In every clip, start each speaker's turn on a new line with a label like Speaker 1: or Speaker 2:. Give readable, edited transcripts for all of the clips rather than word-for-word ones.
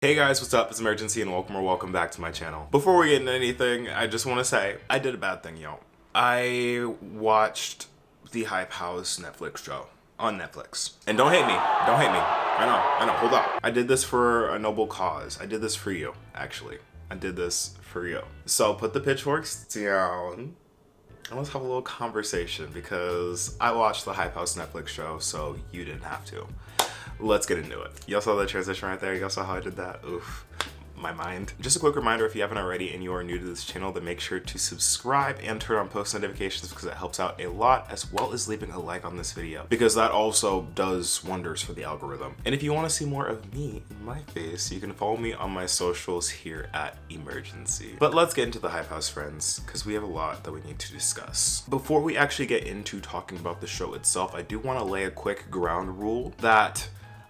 Speaker 1: Hey guys, what's up? It's Imurgency and welcome back to my channel. Before we get into anything, I just want to say, I did a bad thing, yo. I watched the Hype House Netflix show on Netflix. And don't hate me, I know, hold up. I did this for a noble cause. I did this for you, actually. I did this for you. So put the pitchforks down and let's have a little conversation because I watched the Hype House Netflix show, so you didn't have to. Let's get into it. Y'all saw the transition right there? Y'all saw how I did that? Oof. My mind. Just a quick reminder, if you haven't already and you are new to this channel, then make sure to subscribe and turn on post notifications because it helps out a lot, as well as leaving a like on this video because that also does wonders for the algorithm. And if you want to see more of me in my face, you can follow me on my socials here at Imurgency. But let's get into the Hype House, friends, because we have a lot that we need to discuss. Before we actually get into talking about the show itself, I do want to lay a quick ground rule that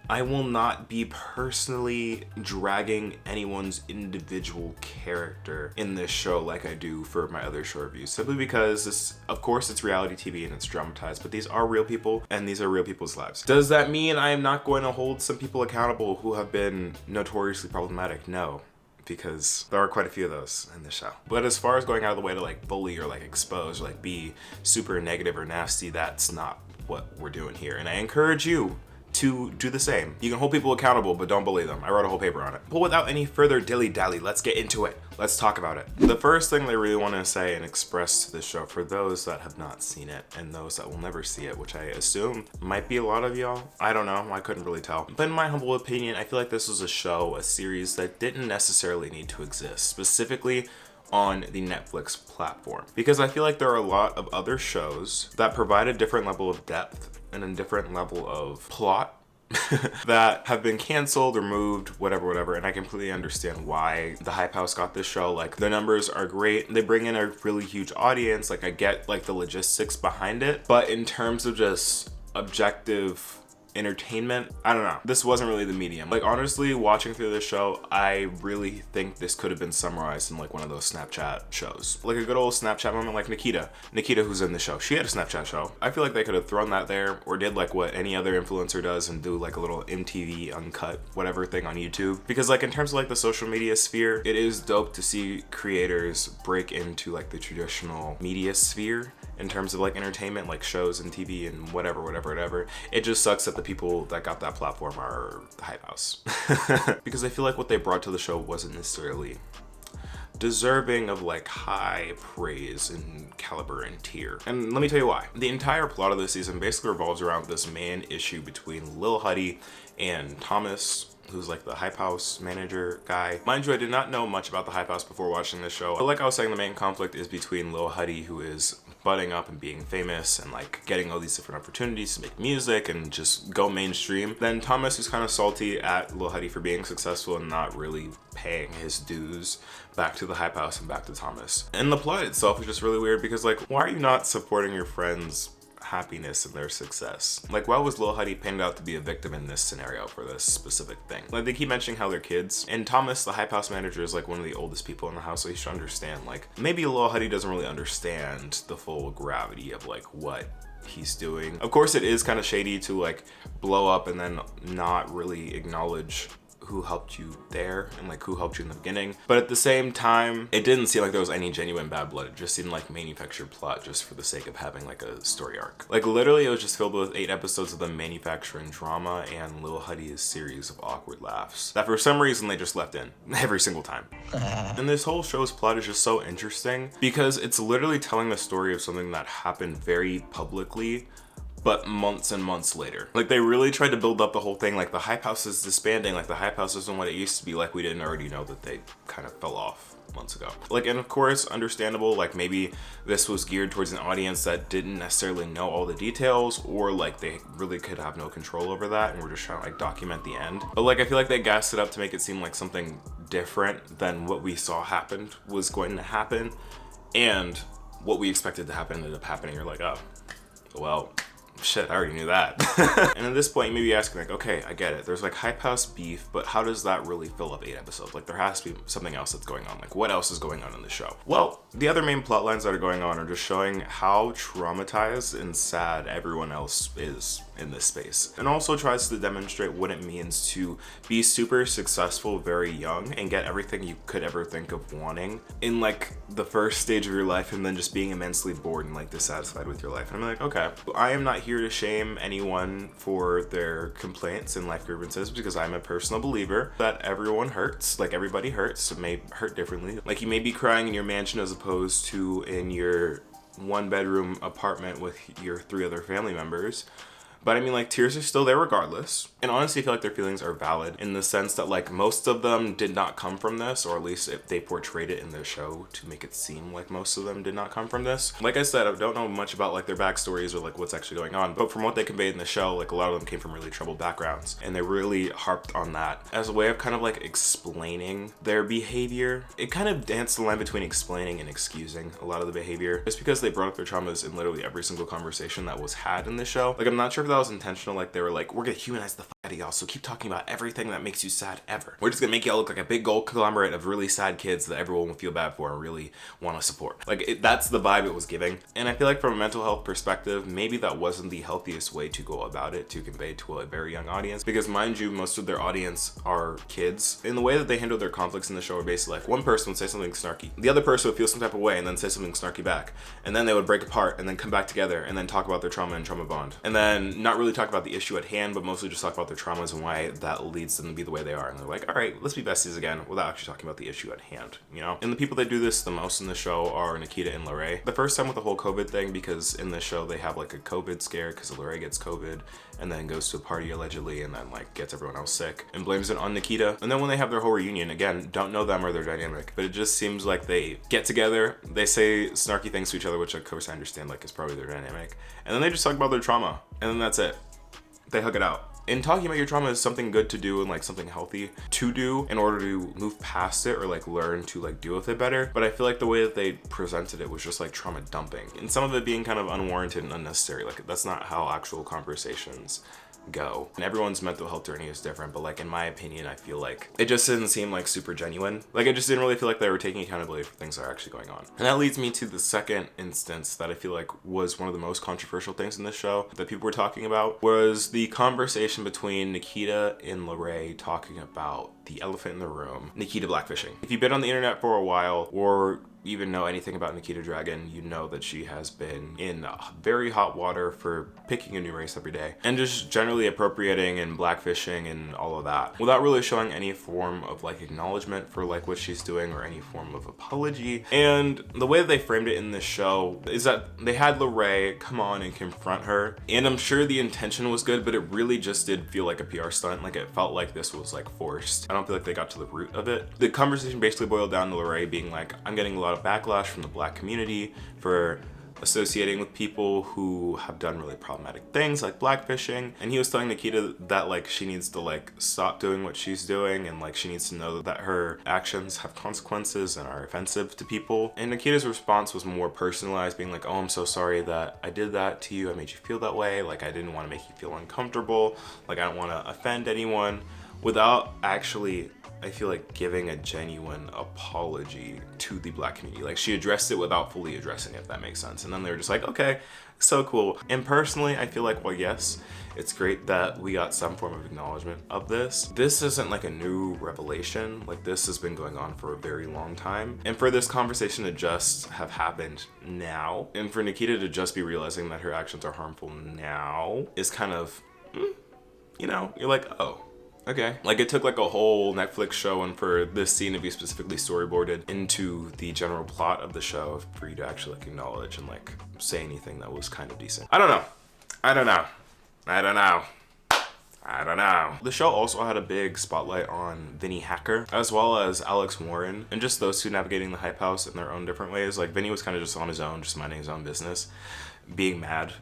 Speaker 1: I will not be personally dragging anyone's individual character in this show like I do for my other show reviews, simply because this, of course, it's reality TV and it's dramatized, but these are real people and these are real people's lives. Does that mean I am not going to hold some people accountable who have been notoriously problematic? No, because there are quite a few of those in the show. But as far as going out of the way to like bully or like expose or like be super negative or nasty, that's not what we're doing here. And I encourage you to do the same. You can hold people accountable, but don't bully them. I wrote a whole paper on it. But without any further dilly-dally, let's get into it. Let's talk about it. The first thing that I really want to say and express to this show, for those that have not seen it and those that will never see it, which I assume might be a lot of y'all. I don't know, I couldn't really tell. But in my humble opinion, I feel like this was a show, a series that didn't necessarily need to exist, specifically on the Netflix platform. Because I feel like there are a lot of other shows that provide a different level of depth and a different level of plot that have been canceled or moved, whatever, and I completely understand why the Hype House got this show. Like, the numbers are great, they bring in a really huge audience, like I get like the logistics behind it, but in terms of just objective entertainment, I don't know, this wasn't really the medium. Like, honestly, watching through this show, I really think this could have been summarized in like one of those Snapchat shows, like a good old Snapchat moment, like Nikita who's in the show. She had a Snapchat show. I feel like they could have thrown that there, or did like what any other influencer does and do like a little MTV uncut whatever thing on YouTube. Because like in terms of like the social media sphere, it is dope to see creators break into like the traditional media sphere in terms of like entertainment, like shows and TV and whatever. It just sucks that the people that got that platform are the Hype House. Because I feel like what they brought to the show wasn't necessarily deserving of like high praise and caliber and tier. And let me tell you why. The entire plot of this season basically revolves around this main issue between Lil Huddy and Thomas, who's like the Hype House manager guy. Mind you, I did not know much about the Hype House before watching this show. But like I was saying, the main conflict is between Lil Huddy, who is butting up and being famous and like getting all these different opportunities to make music and just go mainstream. Then Thomas, who's kind of salty at Lil Huddy for being successful and not really paying his dues back to the Hype House and back to Thomas. And the plot itself is just really weird because like, why are you not supporting your friends' happiness and their success? Like, why was Lil Huddy painted out to be a victim in this scenario for this specific thing? Like, they keep mentioning how they're kids, and Thomas, the Hype House manager, is like one of the oldest people in the house, so he should understand. Like, maybe Lil Huddy doesn't really understand the full gravity of like what he's doing. Of course, it is kind of shady to like blow up and then not really acknowledge who helped you there and like who helped you in the beginning, but at the same time it didn't seem like there was any genuine bad blood. It just seemed like manufactured plot just for the sake of having like a story arc. Like, literally it was just filled with 8 episodes of them manufacturing drama and Lil Huddy's series of awkward laughs that for some reason they just left in every single time. And this whole show's plot is just so interesting because it's literally telling the story of something that happened very publicly, but months and months later. Like, they really tried to build up the whole thing like the Hype House is disbanding, like the Hype House isn't what it used to be, like we didn't already know that they kind of fell off months ago. Like, and of course, understandable, like maybe this was geared towards an audience that didn't necessarily know all the details, or like they really could have no control over that and we're just trying to like document the end. But like, I feel like they gassed it up to make it seem like something different than what we saw happened was going to happen, and what we expected to happen ended up happening. You're like, oh, well, shit, I already knew that. And at this point, you may be asking like, okay, I get it. There's like Hype House beef, but how does that really fill up 8 episodes? Like, there has to be something else that's going on. Like, what else is going on in the show? Well, the other main plot lines that are going on are just showing how traumatized and sad everyone else is in this space, and also tries to demonstrate what it means to be super successful very young and get everything you could ever think of wanting in like the first stage of your life, and then just being immensely bored and like dissatisfied with your life. And I'm like, okay, I am not here to shame anyone for their complaints and life grievances, because I'm a personal believer that everyone hurts, like everybody hurts, it may hurt differently. Like you may be crying in your mansion as opposed to in your 1-bedroom apartment with your 3 other family members. But I mean, like, tears are still there regardless. And honestly, I feel like their feelings are valid in the sense that, like, most of them did not come from this, or at least if they portrayed it in their show to make it seem like most of them did not come from this. Like I said, I don't know much about, like, their backstories or, like, what's actually going on. But from what they conveyed in the show, like, a lot of them came from really troubled backgrounds. And they really harped on that as a way of kind of, like, explaining their behavior. It kind of danced the line between explaining and excusing a lot of the behavior. Just because they brought up their traumas in literally every single conversation that was had in the show. Like, I'm not sure if that was intentional, like they were like, we're gonna humanize the fuck out of y'all, so keep talking about everything that makes you sad ever. We're just gonna make y'all look like a big gold conglomerate of really sad kids that everyone will feel bad for and really want to support. Like that's the vibe it was giving. And I feel like from a mental health perspective, maybe that wasn't the healthiest way to go about it, to convey to a very young audience, because mind you, most of their audience are kids. In the way that they handle their conflicts in the show are basically like one person would say something snarky, the other person would feel some type of way and then say something snarky back, and then they would break apart and then come back together and then talk about their trauma and trauma bond, and then not really talk about the issue at hand, but mostly just talk about their traumas and why that leads them to be the way they are. And they're like, all right, let's be besties again, without actually talking about the issue at hand, you know? And the people that do this the most in the show are Nikita and Lorray. The first time with the whole COVID thing, because in the show they have like a COVID scare because Lorray gets COVID and then goes to a party allegedly and then like gets everyone else sick and blames it on Nikita. And then when they have their whole reunion, again, don't know them or their dynamic, but it just seems like they get together, they say snarky things to each other, which of course I understand like is probably their dynamic, and then they just talk about their trauma, and then that's it. They hug it out. And talking about your trauma is something good to do and like something healthy to do in order to move past it or like learn to like deal with it better. But I feel like the way that they presented it was just like trauma dumping, and some of it being kind of unwarranted and unnecessary. Like that's not how actual conversations go. And everyone's mental health journey is different, but like in my opinion, I feel like it just didn't seem like super genuine. Like I just didn't really feel like they were taking accountability for things that are actually going on. And that leads me to the second instance that I feel like was one of the most controversial things in this show that people were talking about, was the conversation between Nikita and Lorray talking about the elephant in the room, Nikita blackfishing. If you've been on the internet for a while or even know anything about Nikita Dragon, you know that she has been in very hot water for picking a new race every day and just generally appropriating and blackfishing and all of that without really showing any form of like acknowledgement for like what she's doing or any form of apology. And the way that they framed it in this show is that they had Lorray come on and confront her, and I'm sure the intention was good, but it really just did feel like a PR stunt. Like it felt like this was like forced. I don't feel like they got to the root of it. The conversation basically boiled down to Lorray being like, I'm getting a lot of backlash from the Black community for associating with people who have done really problematic things like blackfishing, and he was telling Nikita that like she needs to like stop doing what she's doing, and like she needs to know that her actions have consequences and are offensive to people. And Nikita's response was more personalized, being like, oh, I'm so sorry that I did that to you, I made you feel that way, like I didn't want to make you feel uncomfortable, like I don't want to offend anyone, without actually, I feel like, giving a genuine apology to the Black community. Like she addressed it without fully addressing it, if that makes sense. And then they were just like, okay, so cool. And personally, I feel like, well, yes, it's great that we got some form of acknowledgement of this. This isn't like a new revelation. Like this has been going on for a very long time. And for this conversation to just have happened now, and for Nikita to just be realizing that her actions are harmful now, is kind of, you know, you're like, oh, okay. Like it took like a whole Netflix show and for this scene to be specifically storyboarded into the general plot of the show for you to actually like acknowledge and like say anything that was kind of decent. I don't know. The show also had a big spotlight on Vinny Hacker as well as Alex Warren, and just those two navigating the hype house in their own different ways. Like Vinny was kind of just on his own, just minding his own business, being mad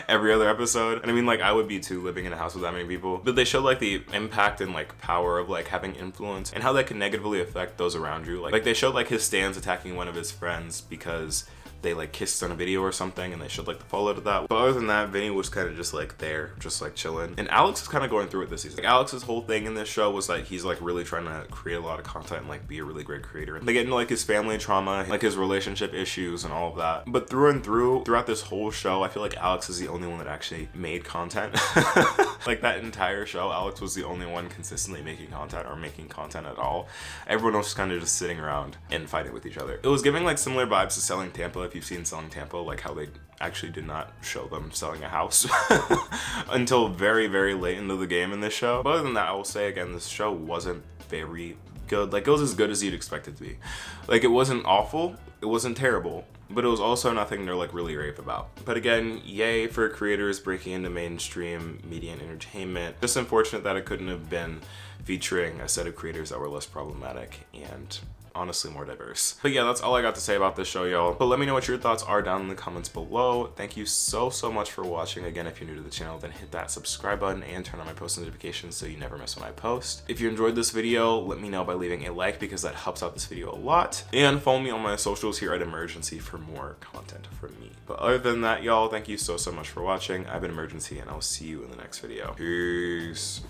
Speaker 1: every other episode. And I mean, like I would be too, living in a house with that many people. But they showed like the impact and like power of like having influence and how that can negatively affect those around you. Like they showed like his stans attacking one of his friends because they like kissed on a video or something and they showed like the fallout of that. But other than that, Vinny was kind of just like there, just like chilling. And Alex is kind of going through it this season. Like, Alex's whole thing in this show was like he's like really trying to create a lot of content and like be a really great creator. And they get into like his family trauma, like his relationship issues and all of that. But through and through, throughout this whole show, I feel like Alex is the only one that actually made content. Like that entire show, Alex was the only one consistently making content or making content at all. Everyone else was kind of just sitting around and fighting with each other. It was giving like similar vibes to Selling Tampa, if you've seen Selling Tampa, like how they actually did not show them selling a house until very, very late into the game in this show. But other than that, I will say again, this show wasn't very good. Like, it was as good as you'd expect it to be. Like, it wasn't awful, it wasn't terrible, but it was also nothing they're like really rave about. But again, yay for creators breaking into mainstream media and entertainment. Just unfortunate that it couldn't have been featuring a set of creators that were less problematic and honestly more diverse. But yeah, that's all I got to say about this show, y'all. But let me know what your thoughts are down in the comments below. Thank you so much for watching. Again, if you're new to the channel, then hit that subscribe button and turn on my post notifications so you never miss when I post. If you enjoyed this video, let me know by leaving a like because that helps out this video a lot. And follow me on my socials here at Imurgency for more content from me. But other than that, y'all, thank you so much for watching. I've been Imurgency and I'll see you in the next video. Peace.